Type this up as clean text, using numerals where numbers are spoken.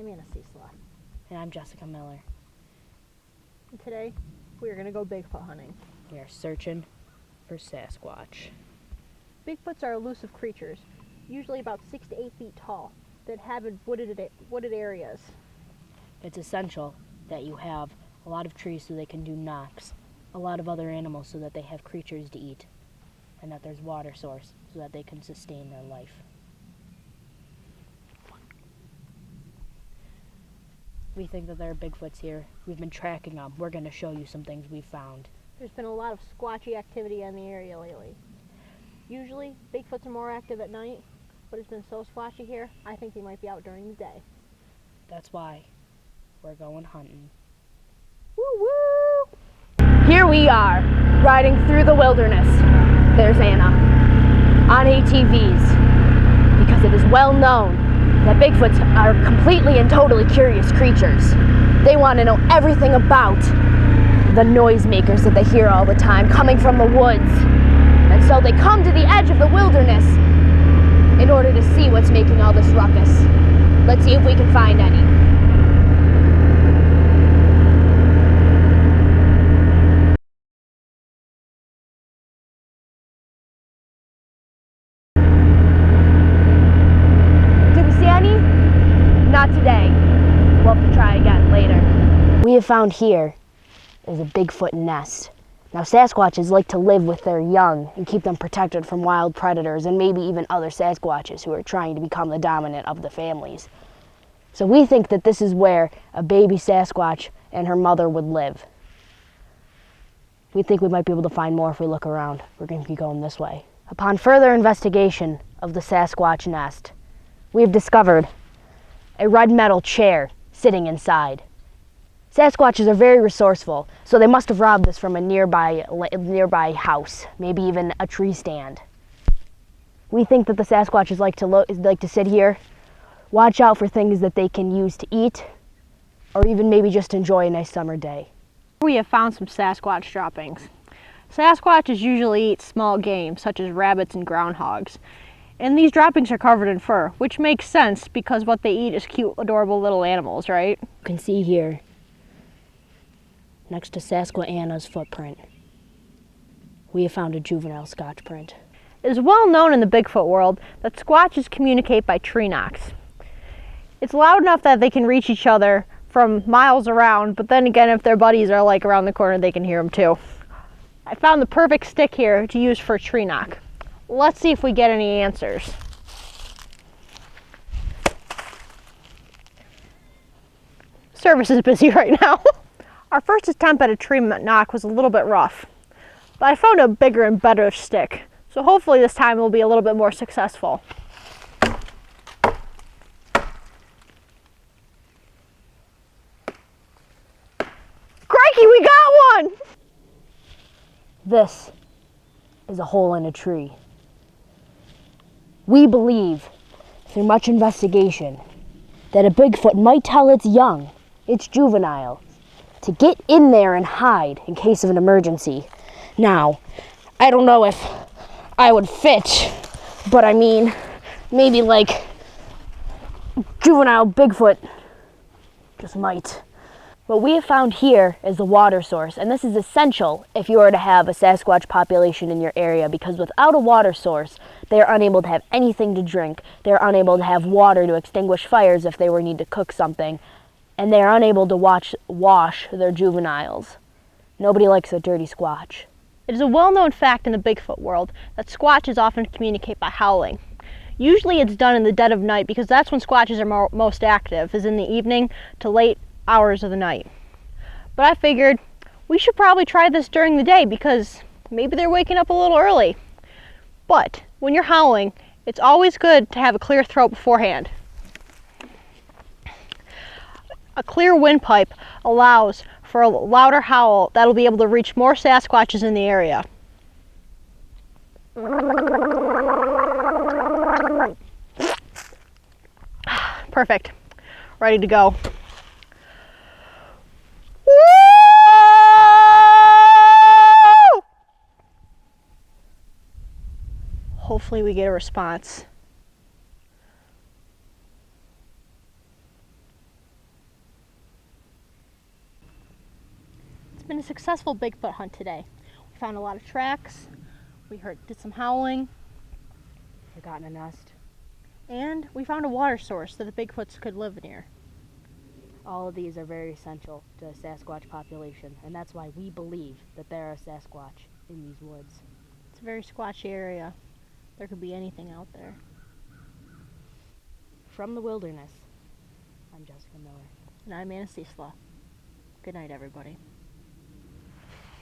I'm Anna Cecila. And I'm Jessica Miller. And today, we are going to go Bigfoot hunting. We are searching for Sasquatch. Bigfoots are elusive creatures, usually about 6 to 8 feet tall, that inhabit wooded areas. It's essential that you have a lot of trees so they can do knocks, a lot of other animals so that they have creatures to eat, and that there's water source so that they can sustain their life. We think that there are Bigfoots here. We've been tracking them. We're going to show you some things we've found. There's been a lot of squatchy activity in the area lately. Usually, Bigfoots are more active at night, but it's been so squatchy here, I think they might be out during the day. That's why we're going hunting. Woo woo! Here we are, riding through the wilderness. There's Anna, on ATVs, because it is well known that Bigfoots are completely and totally curious creatures. They want to know everything about the noisemakers that they hear all the time coming from the woods. And so they come to the edge of the wilderness in order to see what's making all this ruckus. Let's see if we can find any. Not today. We'll have to try again later. What we have found here is a Bigfoot nest. Now, Sasquatches like to live with their young and keep them protected from wild predators and maybe even other Sasquatches who are trying to become the dominant of the families. So we think that this is where a baby Sasquatch and her mother would live. We think we might be able to find more if we look around. We're going to be going this way. Upon further investigation of the Sasquatch nest, we have discovered a red metal chair sitting inside. Sasquatches are very resourceful, so they must have robbed this from a nearby house, maybe even a tree stand. We think that the Sasquatches like to sit here, watch out for things that they can use to eat, or even maybe just enjoy a nice summer day. We have found some Sasquatch droppings. Sasquatches usually eat small game, such as rabbits and groundhogs. And these droppings are covered in fur, which makes sense because what they eat is cute, adorable little animals, right? You can see here, next to Sasquatch footprint, we have found a juvenile Scotch print. It is well known in the Bigfoot world that Squatches communicate by tree knocks. It's loud enough that they can reach each other from miles around, but then again, if their buddies are like around the corner, they can hear them too. I found the perfect stick here to use for a tree knock. Let's see if we get any answers. Service is busy right now. Our first attempt at a tree knock was a little bit rough, but I found a bigger and better stick, so hopefully this time we'll be a little bit more successful. Crikey, we got one! This is a hole in a tree. We believe, through much investigation, that a Bigfoot might tell its young, its juvenile, to get in there and hide in case of an emergency. Now, I don't know if I would fit, but I mean, maybe like juvenile Bigfoot just might. What we have found here is the water source, and this is essential if you are to have a Sasquatch population in your area, because without a water source, they are unable to have anything to drink. They are unable to have water to extinguish fires if they were need to cook something, and they are unable to wash their juveniles. Nobody likes a dirty Squatch. It is a well-known fact in the Bigfoot world that Squatches often communicate by howling. Usually it's done in the dead of night because that's when Squatches are most active, is in the evening to late hours of the night. But I figured we should probably try this during the day because maybe they're waking up a little early. But when you're howling, it's always good to have a clear throat beforehand. A clear windpipe allows for a louder howl that'll be able to reach more Sasquatches in the area. Perfect. Ready to go. Hopefully we get a response. It's been a successful Bigfoot hunt today. We found a lot of tracks, did some howling, Forgotten a nest. and we found a water source that the Bigfoots could live near. All of these are very essential to the Sasquatch population, and that's why we believe that there are Sasquatch in these woods. It's a very squatchy area. There could be anything out there. From the wilderness, I'm Jessica Miller. And I'm Anna Ciesla. Good night, everybody.